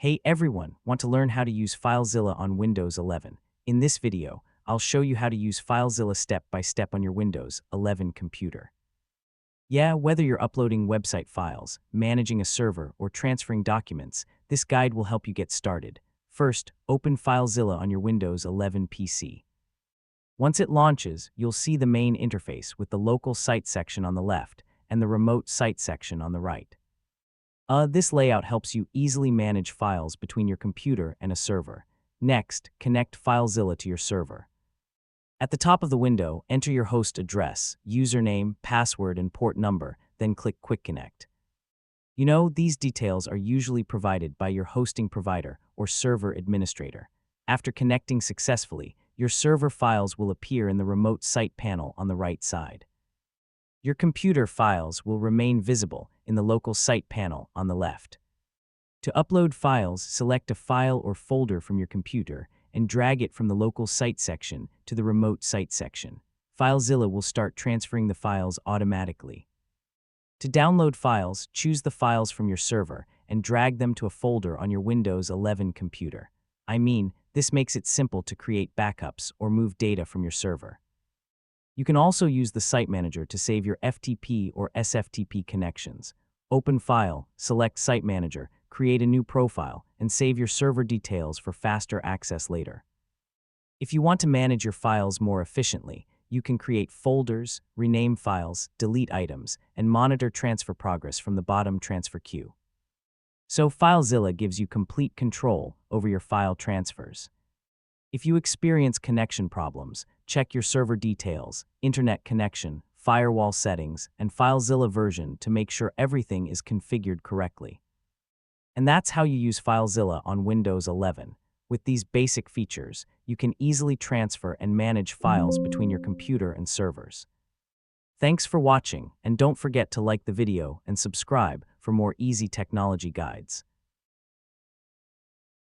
Hey everyone, want to learn how to use FileZilla on Windows 11? In this video, I'll show you how to use FileZilla step by step on your Windows 11 computer. Yeah, whether you're uploading website files, managing a server, or transferring documents, this guide will help you get started. First, open FileZilla on your Windows 11 PC. Once it launches, you'll see the main interface with the local site section on the left and the remote site section on the right. This layout helps you easily manage files between your computer and a server. Next, connect FileZilla to your server. At the top of the window, enter your host address, username, password, and port number, then click Quick Connect. You know, these details are usually provided by your hosting provider or server administrator. After connecting successfully, your server files will appear in the remote site panel on the right side. Your computer files will remain visible in the local site panel on the left. To upload files, select a file or folder from your computer and drag it from the local site section to the remote site section. FileZilla will start transferring the files automatically. To download files, choose the files from your server and drag them to a folder on your Windows 11 computer. This makes it simple to create backups or move data from your server. You can also use the Site Manager to save your FTP or sftp connections. Open File, select Site Manager, create a new profile, and save your server details for faster access later. If you want to manage your files more efficiently, you can create folders, rename files, delete items, and monitor transfer progress from the bottom transfer queue. So FileZilla gives you complete control over your file transfers. If you experience connection problems, check your server details, internet connection, firewall settings, and FileZilla version to make sure everything is configured correctly. And that's how you use FileZilla on Windows 11. With these basic features, you can easily transfer and manage files between your computer and servers. Thanks for watching, and don't forget to like the video and subscribe for more easy technology guides.